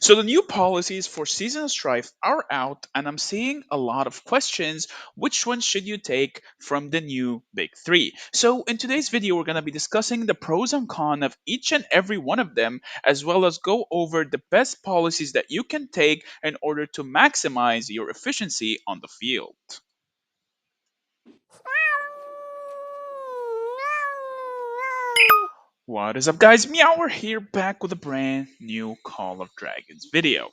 So the new policies for Season of Strife are out, and I'm seeing a lot of questions. Which one should you take from the new Big Three? So in today's video, we're going to be discussing the pros and cons of each and every one of them, as well as go over the best policies that you can take in order to maximize your efficiency on the field. What is up, guys? Meow, we're here back with a brand new Call of Dragons video.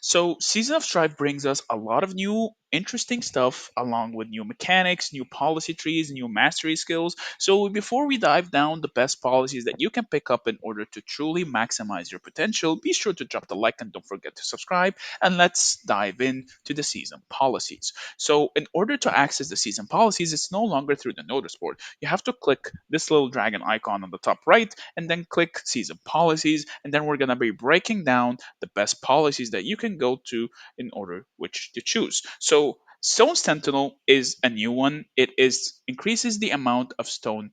So, Season of Strife brings us a lot of new, interesting stuff, along with new mechanics, new policy trees, new mastery skills. So, before we dive down the best policies that you can pick up in order to truly maximize your potential, be sure to drop the like and don't forget to subscribe. And let's dive into the season policies. So, in order to access the season policies, it's no longer through the notice board. You have to click this little dragon icon on the top right and then click season policies. And then we're going to be breaking down the best policies that you can go to in order which to choose. So Stone Sentinel is a new one. It is increases the amount of stone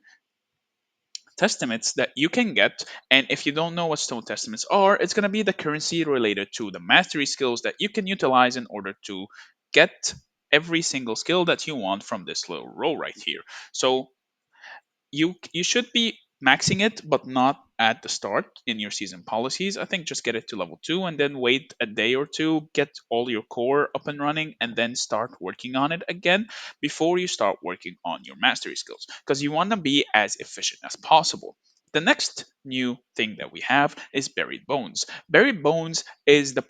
testaments that you can get. And if you don't know what stone testaments are, it's going to be the currency related to the mastery skills that you can utilize in order to get every single skill that you want from this little row right here. So you should be maxing it, but not at the start in your season policies. I think just get it to level 2 and then wait a day or two, get all your core up and running, and then start working on it again before you start working on your mastery skills, because you want to be as efficient as possible. The next new thing that we have is Buried Bones. Buried Bones is the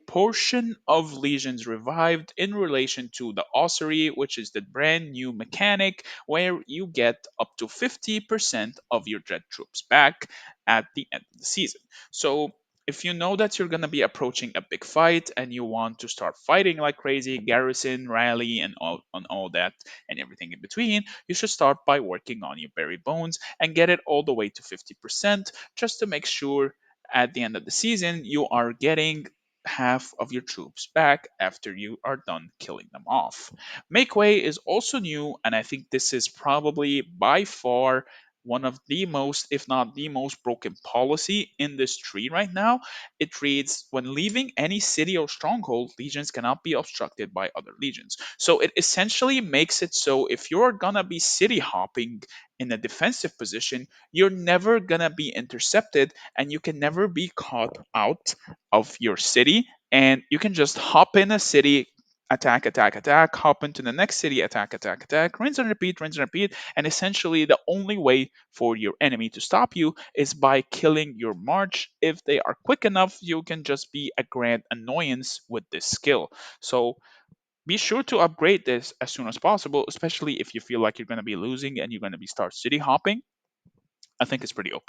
portion of legions revived in relation to the ossuary, which is the brand new mechanic where you get up to 50% of your dread troops back at the end of the season. So if you know that you're going to be approaching a big fight and you want to start fighting like crazy, garrison, rally, and all that and everything in between, you should start by working on your berry bones and get it all the way to 50% just to make sure at the end of the season you are getting half of your troops back after you are done killing them off. Make Way is also new, and I think this is probably by far one of the most, if not the most broken policy in this tree right now. It reads, when leaving any city or stronghold, legions cannot be obstructed by other legions. So it essentially makes it so if you're gonna be city hopping in a defensive position, you're never gonna be intercepted and you can never be caught out of your city. And you can just hop in a city, attack, attack, attack, hop into the next city, attack, attack, attack, rinse and repeat. And essentially, the only way for your enemy to stop you is by killing your march. If they are quick enough, you can just be a grand annoyance with this skill. So be sure to upgrade this as soon as possible, especially if you feel like you're going to be losing and you're going to be start city hopping. I think it's pretty OP.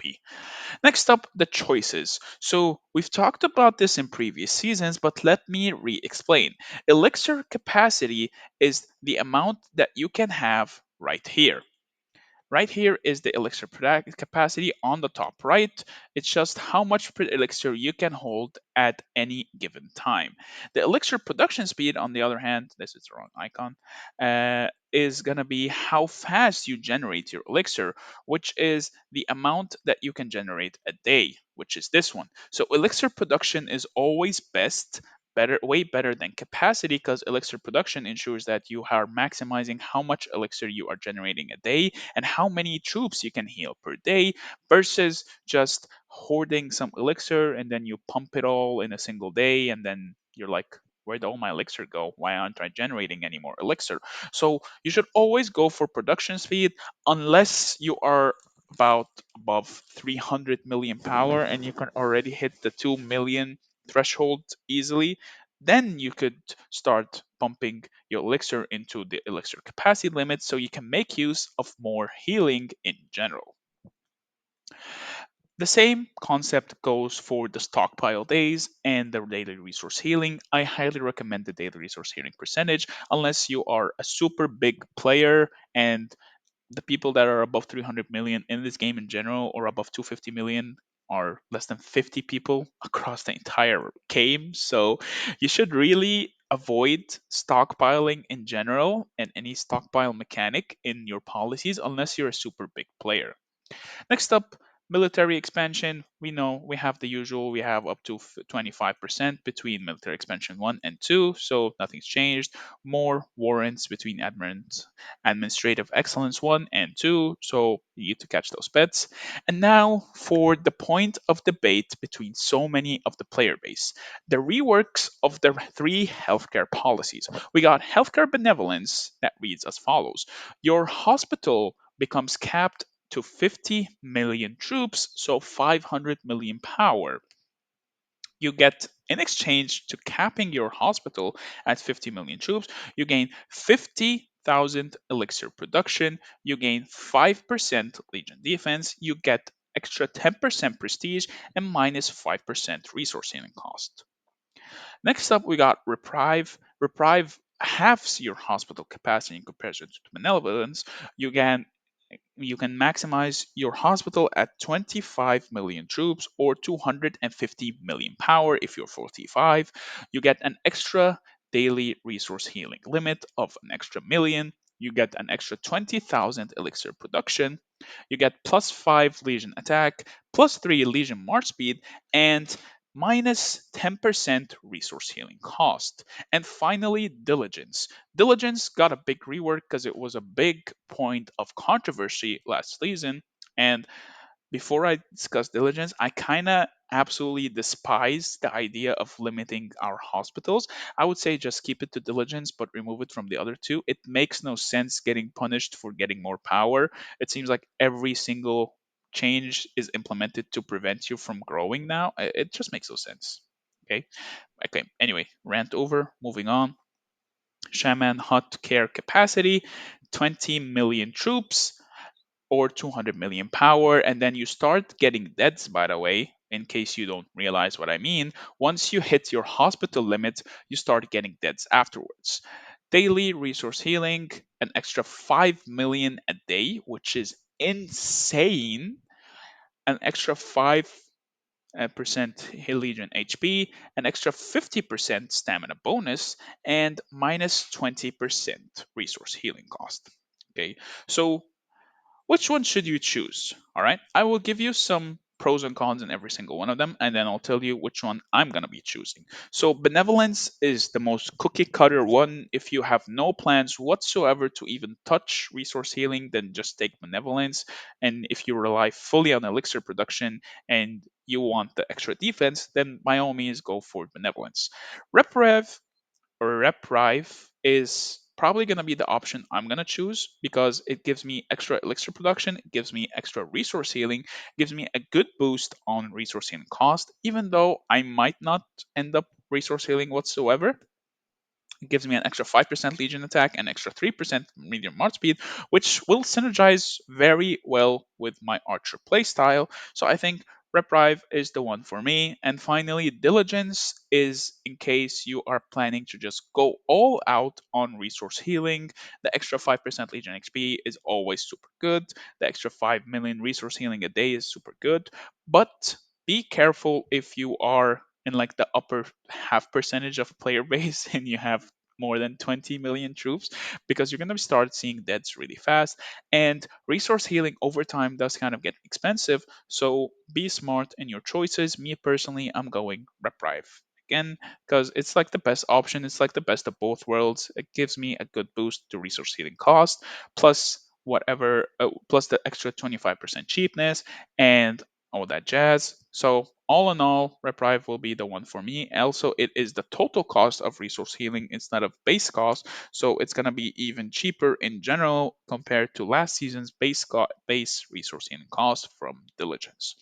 Next up, the choices. So we've talked about this in previous seasons, but let me re explain. Elixir capacity is the amount that you can have right here. Right here is the elixir product capacity on the top right. It's just how much per elixir you can hold at any given time. The elixir production speed, on the other hand, this is the wrong icon, is going to be how fast you generate your elixir, which is the amount that you can generate a day, which is this one. So elixir production is always best, better, way better than capacity, because elixir production ensures that you are maximizing how much elixir you are generating a day and how many troops you can heal per day versus just hoarding some elixir and then you pump it all in a single day and then you're like, where'd all my elixir go? Why aren't I generating any more elixir? So you should always go for production speed unless you are about above 300 million power and you can already hit the 2 million threshold easily. Then you could start pumping your elixir into the elixir capacity limit so you can make use of more healing in general. The same concept goes for the stockpile days and the daily resource healing. I highly recommend the daily resource healing percentage unless you are a super big player, and the people that are above 300 million in this game in general or above 250 million are less than 50 people across the entire game. So you should really avoid stockpiling in general and any stockpile mechanic in your policies unless you're a super big player. Next up, Military expansion, we know we have the usual, we have up to 25% between military expansion 1 and 2, so nothing's changed. More warrants between administrative excellence 1 and 2, so you need to catch those bets. And now for the point of debate between so many of the player base, the reworks of the three healthcare policies. We got healthcare benevolence that reads as follows: your hospital becomes capped to 50 million troops, so 500 million power. You get, in exchange to capping your hospital at 50 million troops, you gain 50,000 elixir production, you gain 5% legion defense, you get extra 10% prestige, and minus 5% resource healing cost. Next up, we got Reprieve. Reprieve halves your hospital capacity in comparison to Benevolence. You can you can maximize your hospital at 25 million troops or 250 million power if you're 45. You get an extra daily resource healing limit of an extra million. You get an extra 20,000 elixir production. You get plus 5 legion attack, plus 3 legion march speed, and minus 10% resource healing cost. And finally, Diligence. Diligence got a big rework because it was a big point of controversy last season. And before I discuss Diligence, I kind of absolutely despise the idea of limiting our hospitals. I would say just keep it to Diligence, but remove it from the other two. It makes no sense getting punished for getting more power. It seems like every single change is implemented to prevent you from growing now. It just makes no sense. Okay. Okay. Anyway, rant over. Moving on. Shaman hot care capacity, 20 million troops or 200 million power. And then you start getting deads, by the way, in case you don't realize what I mean. Once you hit your hospital limit, you start getting deads afterwards. Daily resource healing, an extra 5 million a day, which is insane. An extra 5 percent Legion HP, an extra 50% stamina bonus, and minus 20% resource healing cost. Okay, so which one should you choose? All right, I will give you some pros and cons in every single one of them, and then I'll tell you which one I'm going to be choosing. So, Benevolence is the most cookie cutter one. If you have no plans whatsoever to even touch resource healing, then just take Benevolence. And if you rely fully on elixir production and you want the extra defense, then by all means go for Benevolence. Reprieve or Reprieve is probably going to be the option I'm going to choose because it gives me extra elixir production, it gives me extra resource healing, gives me a good boost on resource healing cost, even though I might not end up resource healing whatsoever. It gives me an extra 5% Legion attack and extra 3% medium march speed, which will synergize very well with my Archer playstyle. So I think Reprieve is the one for me. And finally, Diligence is in case you are planning to just go all out on resource healing. The extra 5% Legion XP is always super good. The extra 5 million resource healing a day is super good. But be careful if you are in like the upper half percentage of player base and you have more than 20 million troops because you're going to start seeing deaths really fast and resource healing over time does kind of get expensive, so be smart in your choices. Me personally, I'm going Reprieve again because it's like the best option, it's like the best of both worlds. It gives me a good boost to resource healing cost plus whatever plus the extra 25% cheapness and all that jazz. So all in all, Reprieve will be the one for me. Also, it is the total cost of resource healing instead of base cost, so it's gonna be even cheaper in general compared to last season's base resource healing cost from Diligence.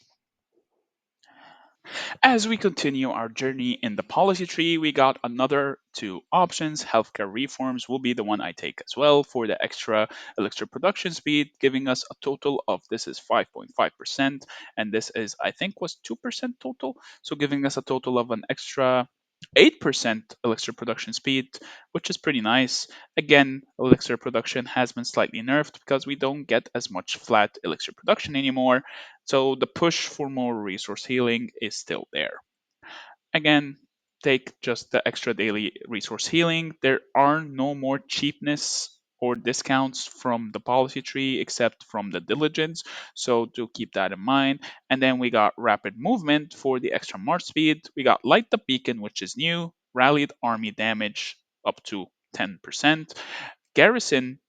As we continue our journey in the policy tree, we got another two options. Healthcare reforms will be the one I take as well for the extra elixir production speed, giving us a total of this is 5.5%, and this is, I think, was 2% total. So giving us a total of an extra 8% elixir production speed, which is pretty nice. Again, elixir production has been slightly nerfed because we don't get as much flat elixir production anymore, so the push for more resource healing is still there. Again, take just the extra daily resource healing. There are no more cheapness or discounts from the policy tree except from the diligence. So to keep that in mind. And then we got rapid movement for the extra march speed. We got light the beacon, which is new, rallied army damage up to 10%, garrison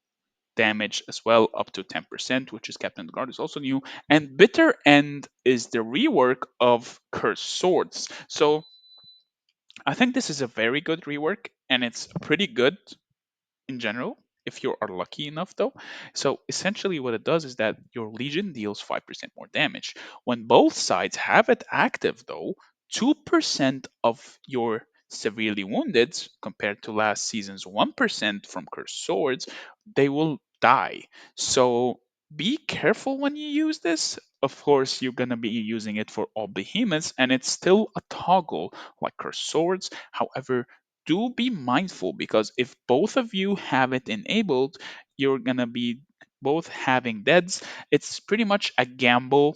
damage as well up to 10%, which is Captain Guard is also new. And Bitter End is the rework of Cursed Swords. So I think this is a very good rework, and it's pretty good in general if you are lucky enough though. So essentially what it does is that your legion deals 5% more damage. When both sides have it active though, 2% of your severely wounded compared to last season's 1% from cursed swords, they will die. So be careful when you use this. Of course, you're going to be using it for all behemoths, and it's still a toggle like cursed swords. However, do be mindful because if both of you have it enabled, you're gonna be both having deads. It's pretty much a gamble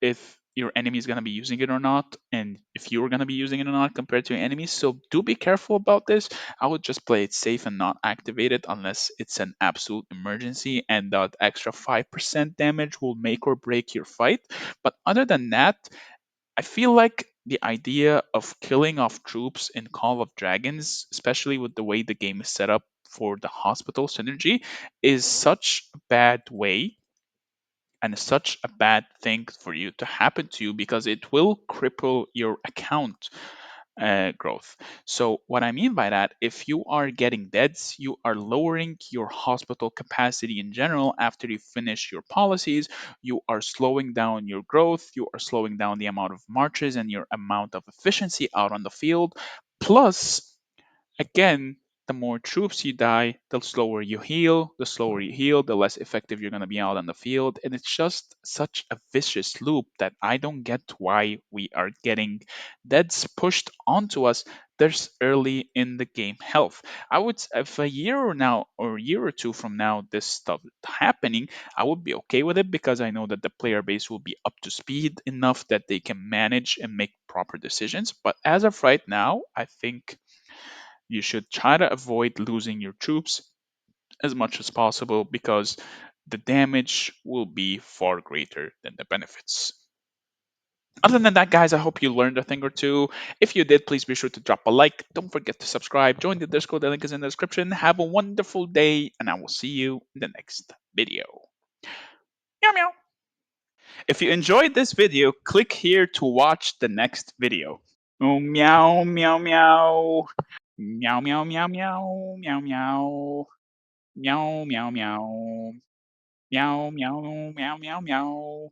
if your enemy is gonna be using it or not, and if you're gonna be using it or not compared to your enemies. So do be careful about this. I would just play it safe and not activate it unless it's an absolute emergency, and that extra 5% damage will make or break your fight. But other than that, I feel like the idea of killing off troops in Call of Dragons, especially with the way the game is set up for the hospital synergy, is such a bad way and such a bad thing for you to happen to you because it will cripple your account growth. So, what I mean by that, if you are getting deads, you are lowering your hospital capacity in general after you finish your policies. You are slowing down your growth, you are slowing down the amount of marches and your amount of efficiency out on the field. Plus, again, the more troops you die, the slower you heal. The slower you heal, the less effective you're going to be out on the field. And it's just such a vicious loop that I don't get why we are getting deads pushed onto us this early in the game health. If a year or now or a year or two from now this stuff is happening, I would be okay with it because I know that the player base will be up to speed enough that they can manage and make proper decisions. But as of right now, I think you should try to avoid losing your troops as much as possible because the damage will be far greater than the benefits. Other than that, guys, I hope you learned a thing or two. If you did, please be sure to drop a like. Don't forget to subscribe. Join the Discord. The link is in the description. Have a wonderful day, and I will see you in the next video. Meow meow. If you enjoyed this video, click here to watch the next video. Oh, meow meow meow. Meow meow meow meow meow meow. Meow, meow, meow. Meow, meow, meow, meow, meow.